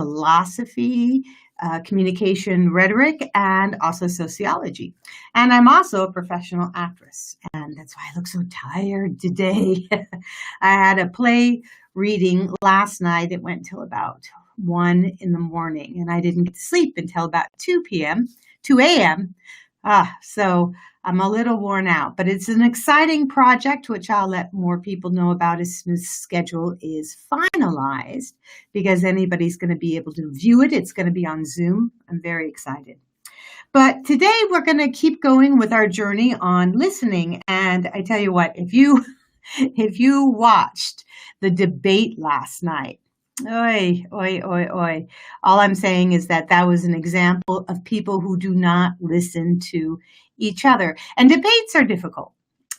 philosophy, communication rhetoric, and also sociology. And I'm also a professional actress, and that's why I look so tired today. I had a play reading last night. It went till about 1 in the morning, and I didn't get to sleep until about 2 a.m. So I'm a little worn out, but it's an exciting project, which I'll let more people know about as soon as the schedule is finalized, because anybody's going to be able to view it. It's going to be on Zoom. I'm very excited. But today we're going to keep going with our journey on listening. And I tell you what, if you watched the debate last night, oi, oi, oi, oi. All I'm saying is that was an example of people who do not listen to each other. And debates are difficult.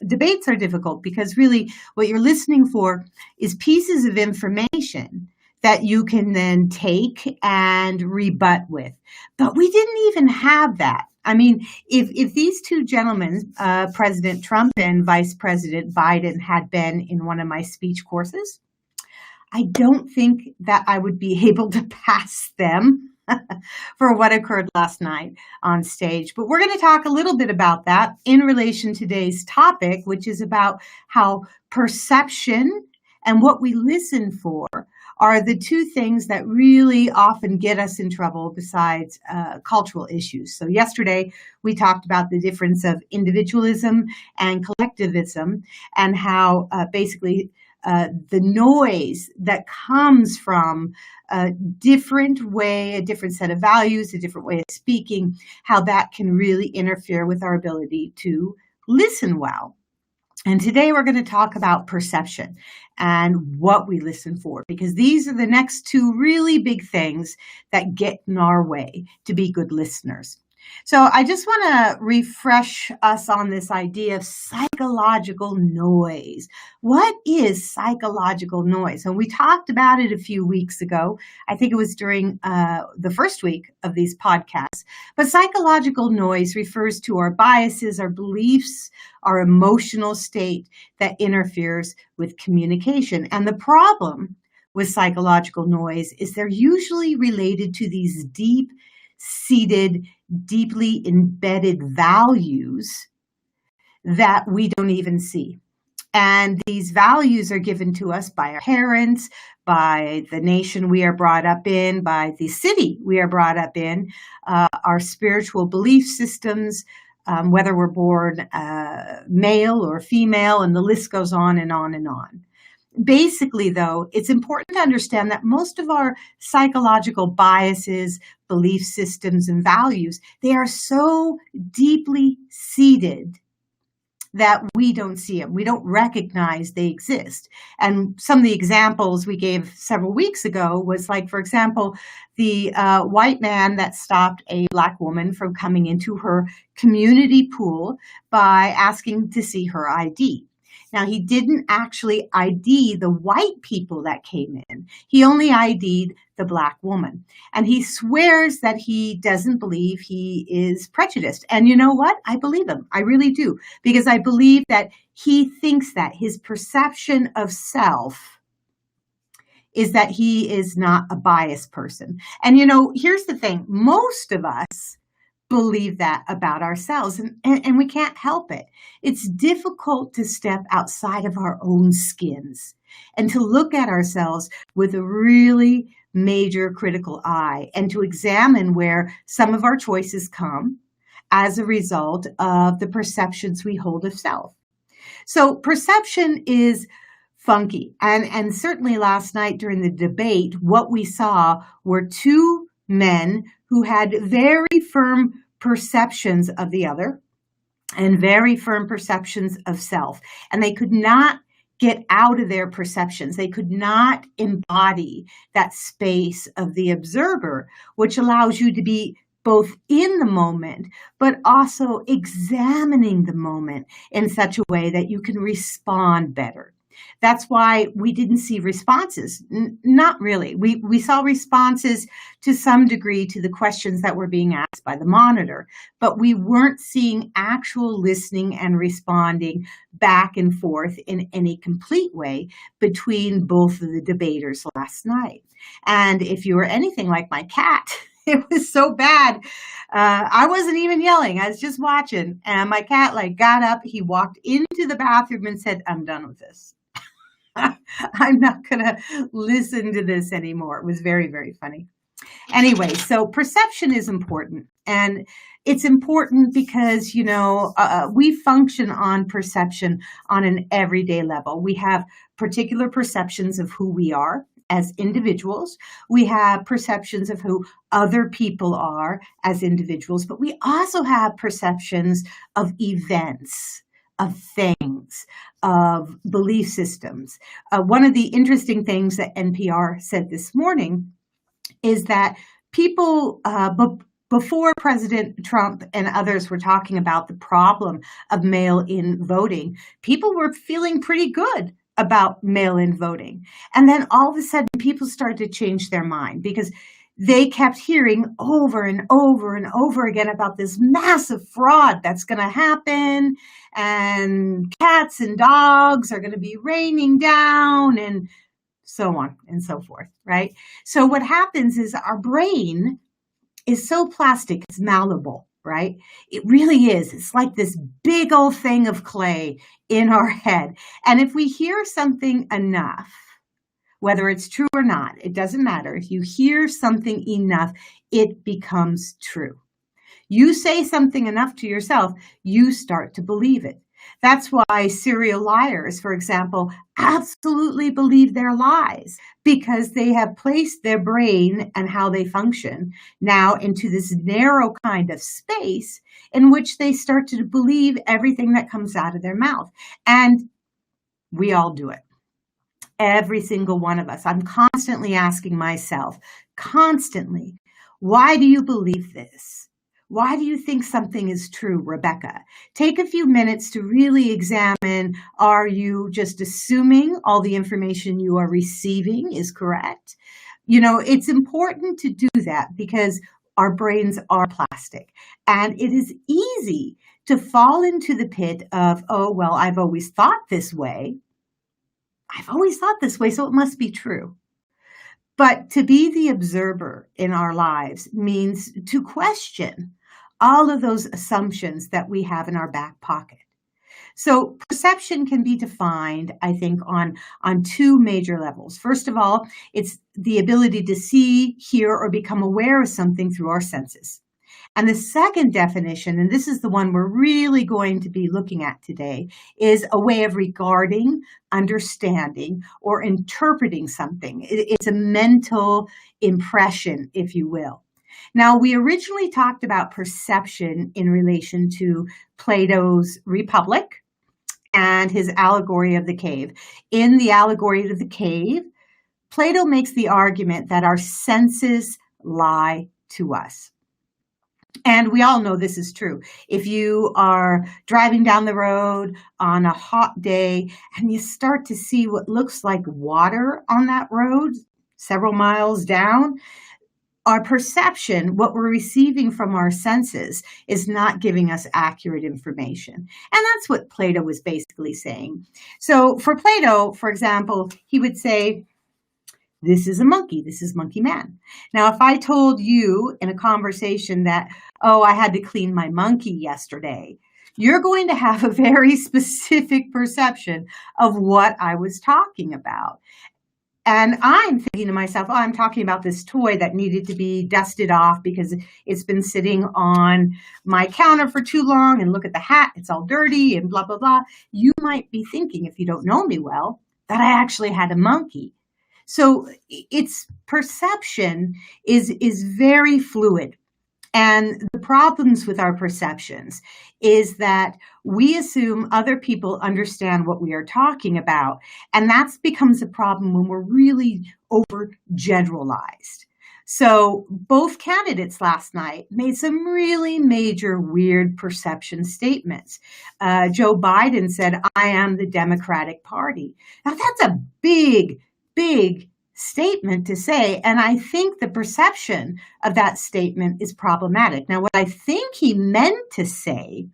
Debates are difficult because really what you're listening for is pieces of information that you can then take and rebut with. But we didn't even have that. I mean, if these two gentlemen, President Trump and Vice President Biden, had been in one of my speech courses, I don't think that I would be able to pass them for what occurred last night on stage. But we're going to talk a little bit about that in relation to today's topic, which is about how perception and what we listen for are the two things that really often get us in trouble besides cultural issues. So yesterday, we talked about the difference of individualism and collectivism and how basically the noise that comes from a different way, a different set of values, a different way of speaking, how that can really interfere with our ability to listen well. And today we're going to talk about perception and what we listen for, because these are the next two really big things that get in our way to be good listeners. So I just want to refresh us on this idea of psychological noise. What is psychological noise? And we talked about it a few weeks ago. I think it was during the first week of these podcasts. But psychological noise refers to our biases, our beliefs, our emotional state that interferes with communication. And the problem with psychological noise is they're usually related to these deep-seated, deeply embedded values that we don't even see. And these values are given to us by our parents, by the nation we are brought up in, by the city we are brought up in, our spiritual belief systems, whether we're born male or female, and the list goes on and on and on. Basically, though, it's important to understand that most of our psychological biases, belief systems, and values, they are so deeply seated that we don't see them. We don't recognize they exist. And some of the examples we gave several weeks ago was like, for example, the white man that stopped a Black woman from coming into her community pool by asking to see her ID. Now, he didn't actually ID the white people that came in. He only ID'd the Black woman. And he swears that he doesn't believe he is prejudiced. And you know what? I believe him. I really do. Because I believe that he thinks that his perception of self is that he is not a biased person. And you know, here's the thing. Most of us believe that about ourselves, and we can't help it. It's difficult to step outside of our own skins and to look at ourselves with a really major critical eye and to examine where some of our choices come as a result of the perceptions we hold of self. So perception is funky. And certainly last night during the debate, what we saw were two men who had very firm perceptions of the other and very firm perceptions of self. And they could not get out of their perceptions. They could not embody that space of the observer, which allows you to be both in the moment, but also examining the moment in such a way that you can respond better. That's why we didn't see responses. Not really. We saw responses to some degree to the questions that were being asked by the monitor, but we weren't seeing actual listening and responding back and forth in any complete way between both of the debaters last night. And if you were anything like my cat, it was so bad. I wasn't even yelling. I was just watching. And my cat got up. He walked into the bathroom and said, "I'm done with this. I'm not going to listen to this anymore." It was very, very funny. Anyway, so perception is important. And it's important because, we function on perception on an everyday level. We have particular perceptions of who we are as individuals. We have perceptions of who other people are as individuals, but we also have perceptions of events, of things, of belief systems. One of the interesting things that NPR said this morning is that people, before President Trump and others were talking about the problem of mail-in voting, people were feeling pretty good about mail-in voting. And then all of a sudden, people started to change their mind because they kept hearing over and over and over again about this massive fraud that's going to happen, and cats and dogs are going to be raining down, and so on and so forth, right? So what happens is our brain is so plastic, it's malleable, right? It really is. It's like this big old thing of clay in our head. And if we hear something enough, whether it's true or not, it doesn't matter. If you hear something enough, it becomes true. You say something enough to yourself, you start to believe it. That's why serial liars, for example, absolutely believe their lies because they have placed their brain and how they function now into this narrow kind of space in which they start to believe everything that comes out of their mouth. And we all do it. Every single one of us. I'm constantly asking myself, constantly, why do you believe this? Why do you think something is true, Rebecca? Take a few minutes to really examine, are you just assuming all the information you are receiving is correct? It's important to do that because our brains are plastic. And it is easy to fall into the pit of, oh, well, I've always thought this way. So it must be true. But to be the observer in our lives means to question all of those assumptions that we have in our back pocket. So perception can be defined, I think, on two major levels. First of all, it's the ability to see, hear, or become aware of something through our senses. And the second definition, and this is the one we're really going to be looking at today, is a way of regarding, understanding, or interpreting something. It's a mental impression, if you will. Now, we originally talked about perception in relation to Plato's Republic and his allegory of the cave. In the allegory of the cave, Plato makes the argument that our senses lie to us. And we all know this is true. If you are driving down the road on a hot day and you start to see what looks like water on that road several miles down, our perception, what we're receiving from our senses, is not giving us accurate information. And that's what Plato was basically saying. So for Plato, for example, he would say, this is a monkey. This is Monkey Man. Now, if I told you in a conversation that, oh, I had to clean my monkey yesterday, you're going to have a very specific perception of what I was talking about. And I'm thinking to myself, oh, I'm talking about this toy that needed to be dusted off because it's been sitting on my counter for too long. And look at the hat, it's all dirty and blah, blah, blah. You might be thinking, if you don't know me well, that I actually had a monkey. So its perception is very fluid. And the problems with our perceptions is that we assume other people understand what we are talking about. And that becomes a problem when we're really over generalized. So both candidates last night made some really major weird perception statements. Joe Biden said, "I am the Democratic Party." Now that's a big, big statement to say. And I think the perception of that statement is problematic. Now, what I think he meant to say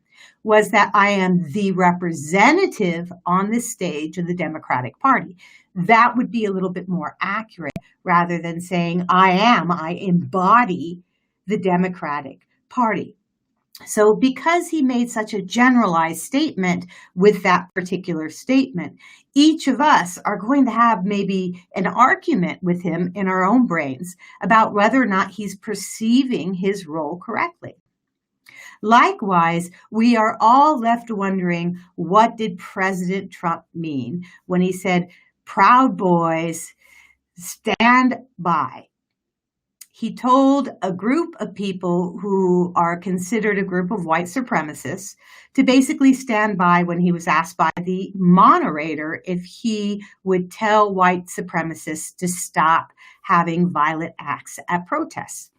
was that I am the representative on the stage of the Democratic Party. That would be a little bit more accurate rather than saying I embody the Democratic Party. So because he made such a generalized statement with that particular statement, each of us are going to have maybe an argument with him in our own brains about whether or not he's perceiving his role correctly. Likewise, we are all left wondering, what did President Trump mean when he said, "Proud Boys, stand by"? He told a group of people who are considered a group of white supremacists to basically stand by when he was asked by the moderator if he would tell white supremacists to stop having violent acts at protests.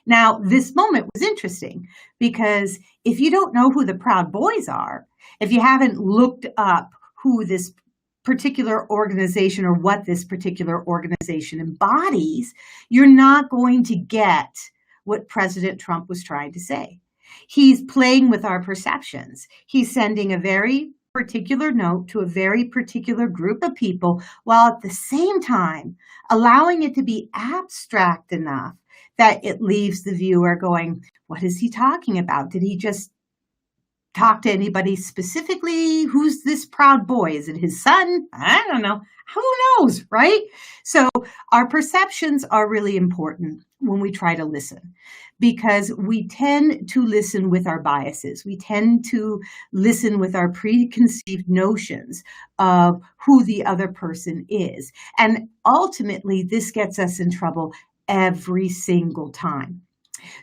Now, this moment was interesting because if you don't know who the Proud Boys are, if you haven't looked up who this particular organization or what this particular organization embodies, you're not going to get what President Trump was trying to say. He's playing with our perceptions. He's sending a very particular note to a very particular group of people while at the same time allowing it to be abstract enough that it leaves the viewer going, what is he talking about? Did he just talk to anybody specifically? Who's this Proud Boy? Is it his son? I don't know. Who knows, right? So our perceptions are really important when we try to listen, because we tend to listen with our biases. We tend to listen with our preconceived notions of who the other person is. And ultimately, this gets us in trouble every single time.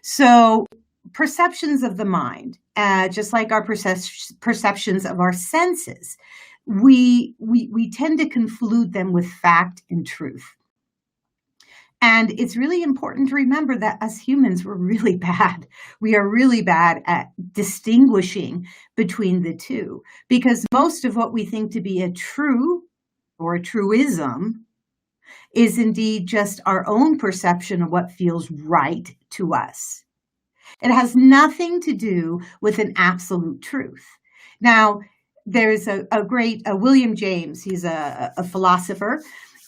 So perceptions of the mind, just like our perceptions of our senses, we tend to conflude them with fact and truth. And it's really important to remember that us humans, we're really bad. We are really bad at distinguishing between the two, because most of what we think to be a true or a truism is indeed just our own perception of what feels right to us. It has nothing to do with an absolute truth. Now, there's a great William James, he's a philosopher,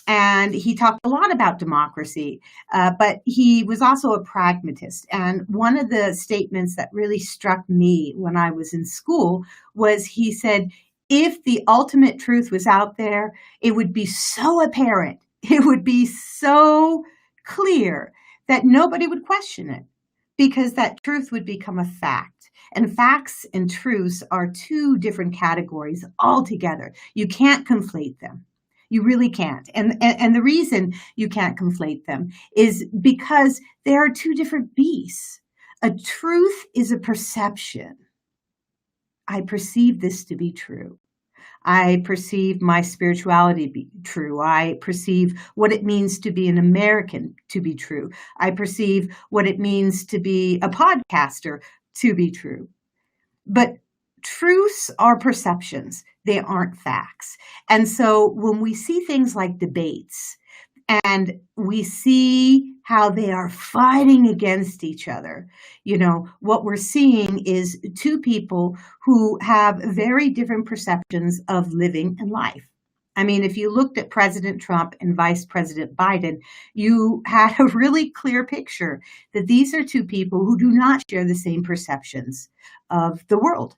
and he talked a lot about democracy, but he was also a pragmatist. And one of the statements that really struck me when I was in school was he said, if the ultimate truth was out there, it would be so apparent, it would be so clear that nobody would question it, because that truth would become a fact. And facts and truths are two different categories altogether. You can't conflate them. You really can't. And the reason you can't conflate them is because there are two different beasts. A truth is a perception. I perceive this to be true. I perceive my spirituality to be true. I perceive what it means to be an American to be true. I perceive what it means to be a podcaster to be true. But truths are perceptions. They aren't facts. And so when we see things like debates and we see how they are fighting against each other, what we're seeing is two people who have very different perceptions of living and life. I mean, if you looked at President Trump and Vice President Biden, you had a really clear picture that these are two people who do not share the same perceptions of the world.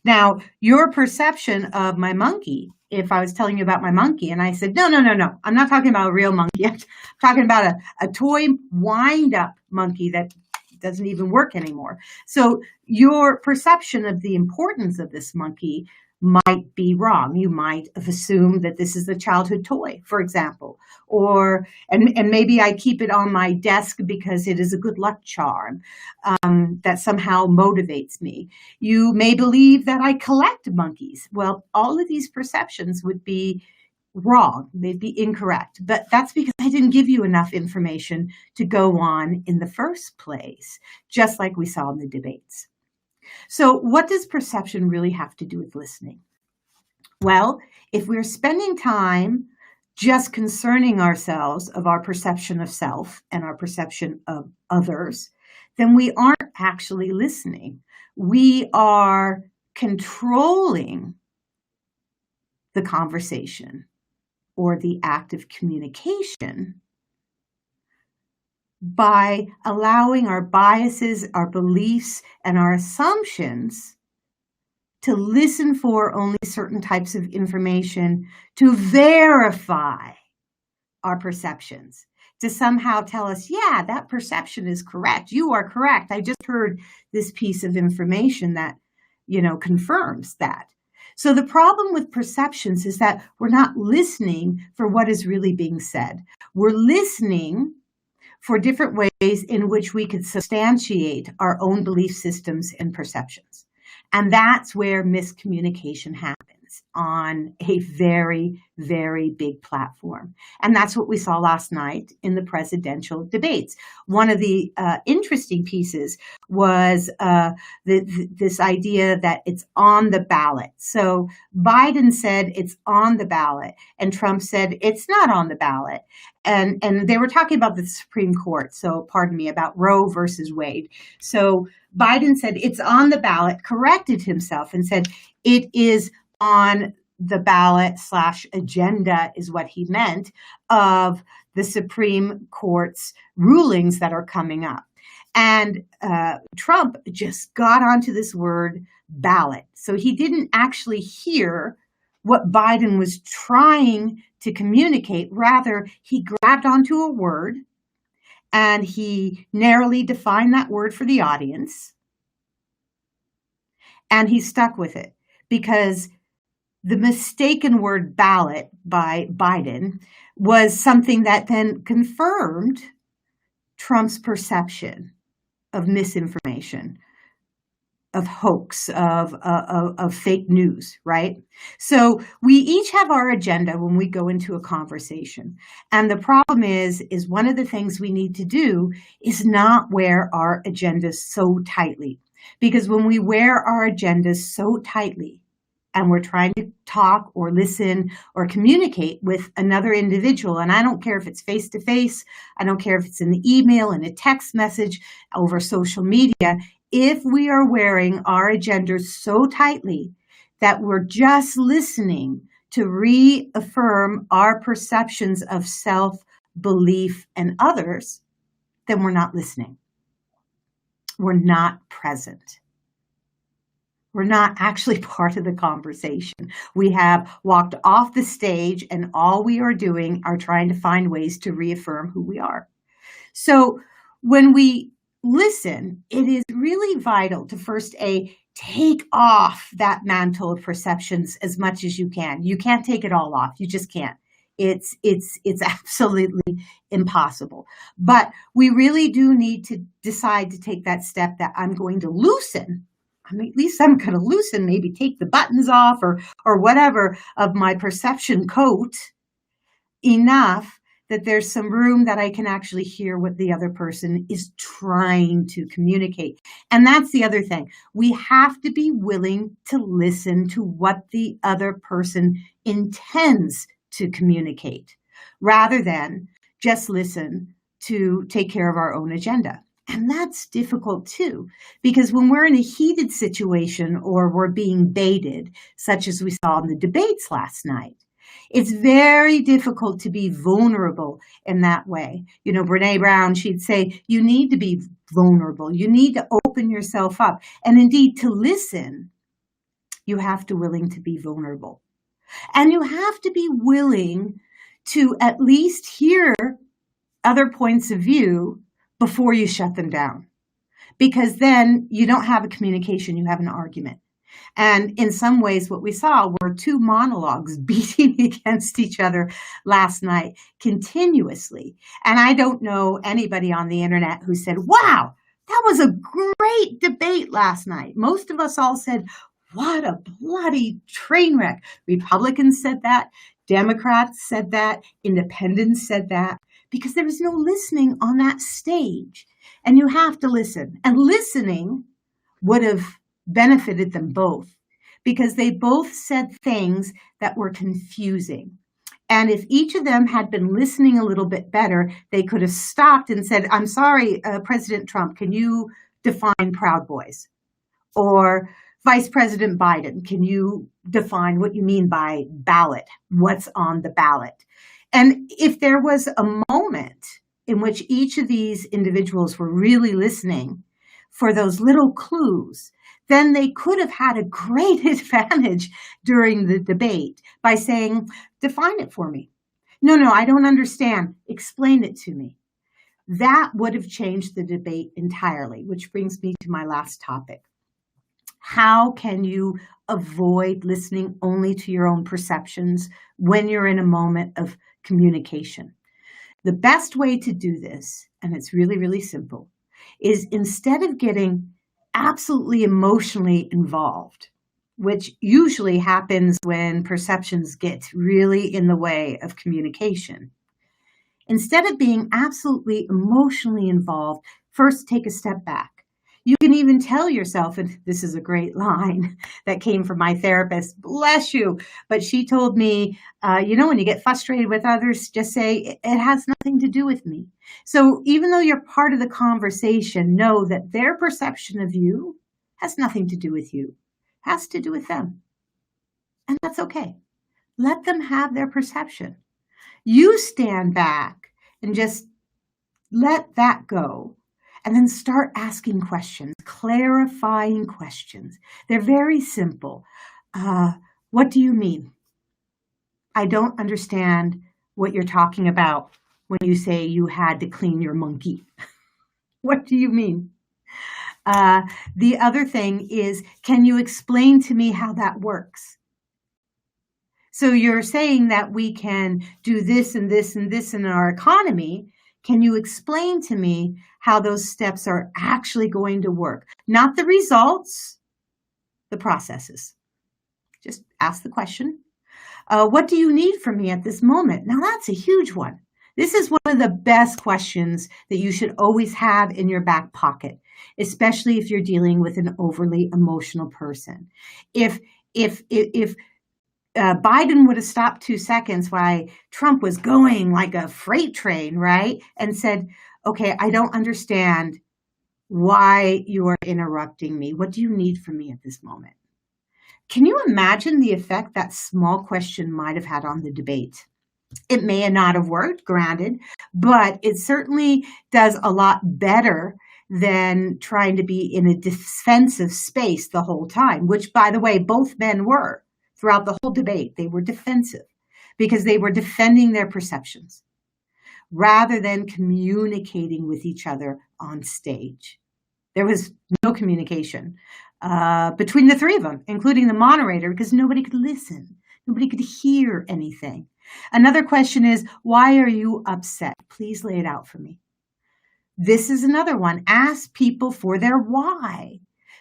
Now, your perception of my monkey, if I was telling you about my monkey and I said, no, I'm not talking about a real monkey. I'm talking about a toy wind-up monkey that doesn't even work anymore. So your perception of the importance of this monkey might be wrong. You might have assumed that this is a childhood toy, for example, and maybe I keep it on my desk because it is a good luck charm that somehow motivates me. You may believe that I collect monkeys. Well, all of these perceptions would be wrong. They'd be incorrect. But that's because I didn't give you enough information to go on in the first place, just like we saw in the debates. So what does perception really have to do with listening? Well, if we're spending time just concerning ourselves of our perception of self and our perception of others, then we aren't actually listening. We are controlling the conversation or the act of communication by allowing our biases, our beliefs, and our assumptions to listen for only certain types of information to verify our perceptions, to somehow tell us, yeah, that perception is correct. You are correct. I just heard this piece of information that, confirms that. So the problem with perceptions is that we're not listening for what is really being said. We're listening for different ways in which we could substantiate our own belief systems and perceptions. And that's where miscommunication happens on a very, very big platform. And that's what we saw last night in the presidential debates. One of the interesting pieces was this idea that it's on the ballot. So Biden said it's on the ballot, and Trump said it's not on the ballot. And they were talking about the Supreme Court. So pardon me, about Roe versus Wade. So Biden said it's on the ballot, corrected himself and said it is on the ballot / agenda is what he meant of the Supreme Court's rulings that are coming up. And Trump just got onto this word ballot. So he didn't actually hear what Biden was trying to communicate. Rather, he grabbed onto a word and he narrowly defined that word for the audience. And he stuck with it because the mistaken word ballot by Biden was something that then confirmed Trump's perception of misinformation, of hoax, of fake news, right? So we each have our agenda when we go into a conversation. And the problem is one of the things we need to do is not wear our agendas so tightly. Because when we wear our agendas so tightly, and we're trying to talk or listen or communicate with another individual, and I don't care if it's face-to-face, I don't care if it's in the email, in a text message, over social media, if we are wearing our agendas so tightly that we're just listening to reaffirm our perceptions of self, belief, and others, then we're not listening. We're not present. We're not actually part of the conversation. We have walked off the stage and all we are doing are trying to find ways to reaffirm who we are. So when we listen, it is really vital to first take off that mantle of perceptions as much as you can. You can't take it all off. You just can't. It's absolutely impossible. But we really do need to decide to take that step that I'm going to loosen. I mean, at least I'm going to loosen, maybe take the buttons off or whatever of my perception coat enough that there's some room that I can actually hear what the other person is trying to communicate. And that's the other thing. We have to be willing to listen to what the other person intends to communicate rather than just listen to take care of our own agenda. And that's difficult too, because when we're in a heated situation or we're being baited, such as we saw in the debates last night, it's very difficult to be vulnerable in that way. Brene Brown, she'd say, you need to be vulnerable. You need to open yourself up. And indeed, to listen, you have to willing to be vulnerable. And you have to be willing to at least hear other points of view before you shut them down. Because then you don't have a communication, you have an argument. And in some ways, what we saw were two monologues beating against each other last night continuously. And I don't know anybody on the internet who said, wow, that was a great debate last night. Most of us all said, what a bloody train wreck. Republicans said that. Democrats said that, independents said that, because there was no listening on that stage. And you have to listen. And listening would have benefited them both because they both said things that were confusing. And if each of them had been listening a little bit better, they could have stopped and said, I'm sorry, President Trump, can you define Proud Boys? Or Vice President Biden, can you define what you mean by ballot? What's on the ballot? And if there was a moment in which each of these individuals were really listening for those little clues, then they could have had a great advantage during the debate by saying, define it for me. No, I don't understand. Explain it to me. That would have changed the debate entirely, which brings me to my last topic. How can you avoid listening only to your own perceptions when you're in a moment of communication? The best way to do this, and it's really, really simple, is instead of getting absolutely emotionally involved, which usually happens when perceptions get really in the way of communication, instead of being absolutely emotionally involved, first take a step back. You can even tell yourself, and this is a great line that came from my therapist, bless you, but she told me, when you get frustrated with others, just say, it has nothing to do with me. So even though you're part of the conversation, know that their perception of you has nothing to do with you. It has to do with them. And that's okay. Let them have their perception. You stand back and just let that go. And then start asking questions, clarifying questions. They're very simple. What do you mean? I don't understand what you're talking about when you say you had to clean your monkey. What do you mean? The other thing is, can you explain to me how that works? So you're saying that we can do this and this and this in our economy. Can you explain to me how those steps are actually going to work? Not the results, the processes. Just ask the question. What do you need from me at this moment? Now that's a huge one. This is one of the best questions that you should always have in your back pocket, especially if you're dealing with an overly emotional person. If Biden would have stopped 2 seconds while Trump was going like a freight train, right? And said, okay, I don't understand why you are interrupting me. What do you need from me at this moment? Can you imagine the effect that small question might have had on the debate? It may not have worked, granted, but it certainly does a lot better than trying to be in a defensive space the whole time, which, by the way, both men were. Throughout the whole debate, they were defensive because they were defending their perceptions rather than communicating with each other on stage. There was no communication between the three of them, including the moderator, because nobody could listen. Nobody could hear anything. Another question is, why are you upset? Please lay it out for me. This is another one. Ask people for their why.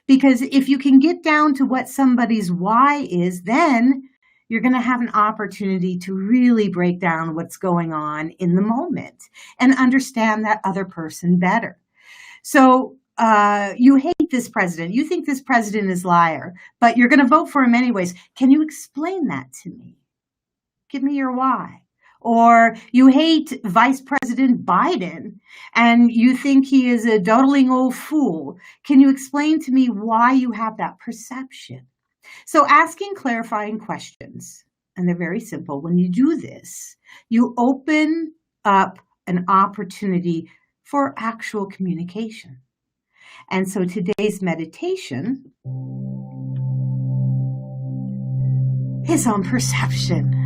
Because if you can get down to what somebody's why is, then you're going to have an opportunity to really break down what's going on in the moment and understand that other person better. So you hate this president. You think this president is a liar, but you're going to vote for him anyways. Can you explain that to me? Give me your why. Or you hate Vice President Biden and you think he is a dawdling old fool. Can you explain to me why you have that perception? So asking clarifying questions, and they're very simple. When you do this, you open up an opportunity for actual communication. And so today's meditation is on perception.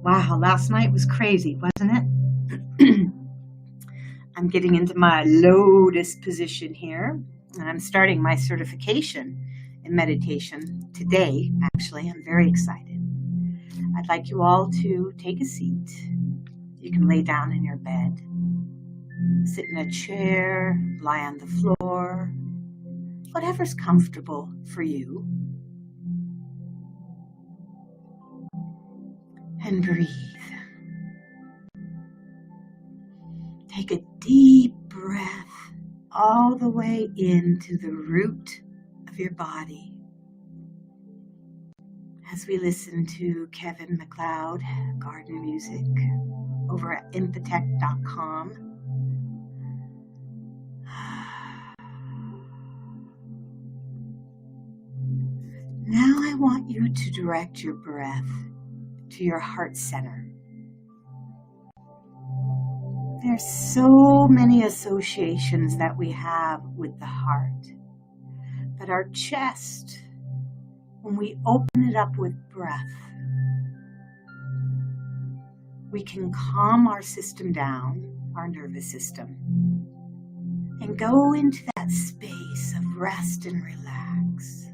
Wow, last night was crazy, wasn't it? I'm getting into my lotus position here, and I'm starting my certification in meditation today. Actually, I'm very excited. I'd like you all to take a seat. You can lay down in your bed, sit in a chair, lie on the floor, whatever's comfortable for you. and breathe. Take a deep breath all the way into the root of your body. As we listen to Kevin MacLeod garden music over at Infotech.com. Now I want you to direct your breath to your heart center. There's so many associations that we have with the heart, but our chest, when we open it up with breath, we can calm our system down, our nervous system, and go into that space of rest and relax.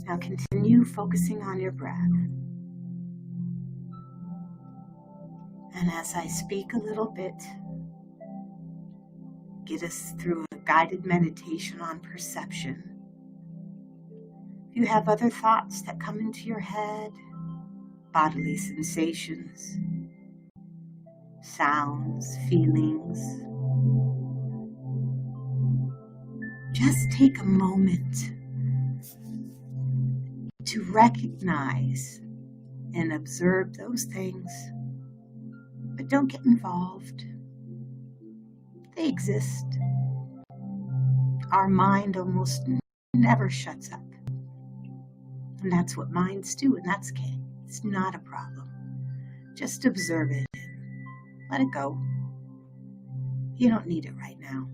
Now continue focusing on your breath. And as I speak a little bit, get us through a guided meditation on perception. If you have other thoughts that come into your head, bodily sensations, sounds, feelings, just take a moment to recognize and observe those things, but don't get involved. They exist. Our mind almost never shuts up. And that's what minds do, and that's okay. It's not a problem. Just observe it. Let it go. You don't need it right now.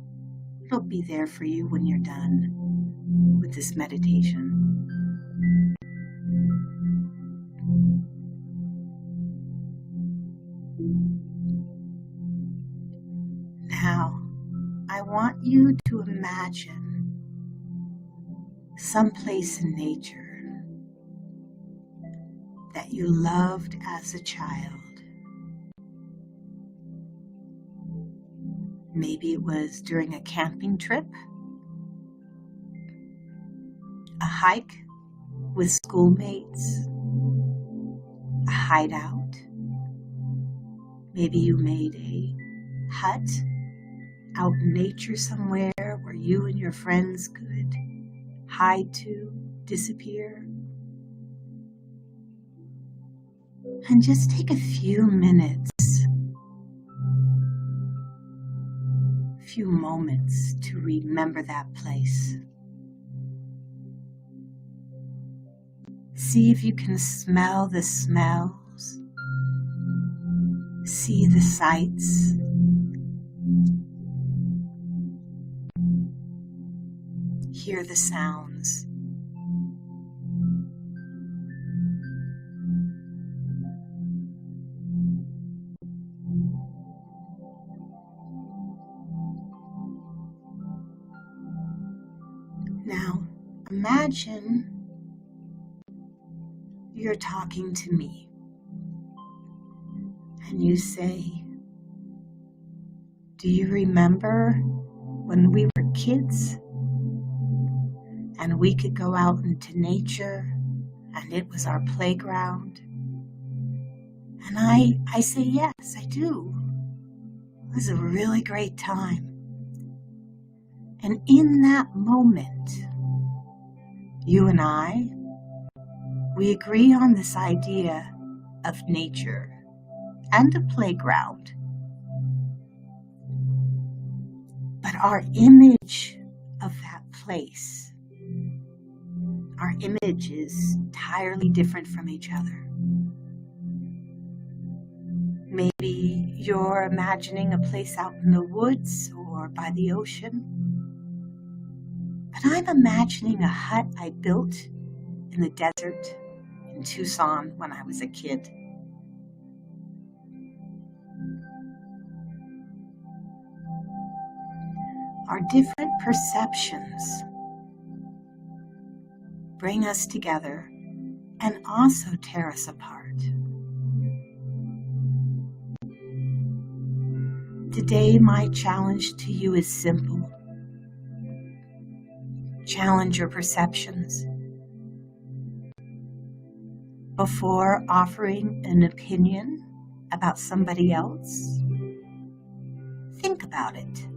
It'll be there for you when you're done with this meditation. Now, I want you to imagine someplace in nature that you loved as a child. Maybe it was during a camping trip, a hike with schoolmates, a hideout. Maybe you made a hut out in nature somewhere where you and your friends could hide to, disappear. And just take a few minutes, a few moments to remember that place. See if you can smell the smells, see the sights, hear the sounds. Now, imagine you're talking to me, and you say, "Do you remember when we were kids and we could go out into nature and it was our playground?" And I say, "Yes, I do. It was a really great time." And in that moment, you and I, we agree on this idea of nature and a playground. But our image of that place, our image is entirely different from each other. Maybe you're imagining a place out in the woods or by the ocean. But I'm imagining a hut I built in the desert in Tucson when I was a kid. Our different perceptions bring us together and also tear us apart. Today, my challenge to you is simple. challenge your perceptions. Before offering an opinion about somebody else, think about it.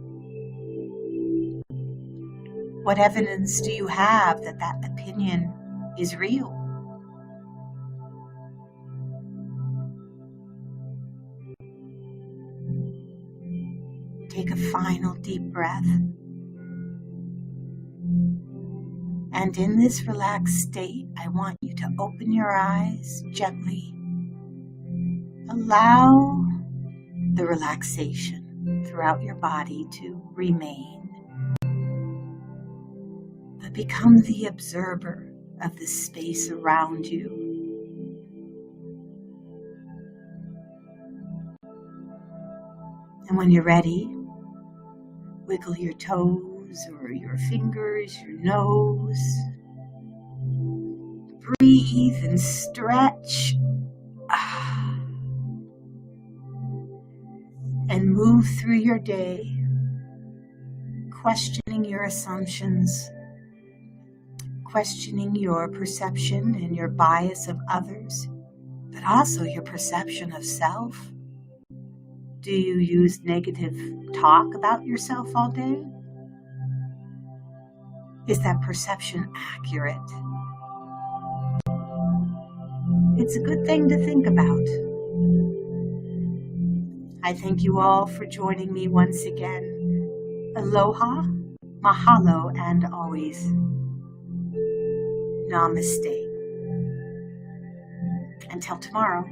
What evidence do you have that that opinion is real? Take a final deep breath. And in this relaxed state, I want you to open your eyes gently. Allow the relaxation throughout your body to remain. But become the observer of the space around you. And when you're ready, wiggle your toes or your fingers, your nose. Breathe and stretch. And move through your day, questioning your assumptions, questioning your perception and your bias of others, but also your perception of self. Do you use negative talk about yourself all day? Is that perception accurate? It's a good thing to think about. I thank you all for joining me once again. Aloha, mahalo, and always namaste. Until tomorrow.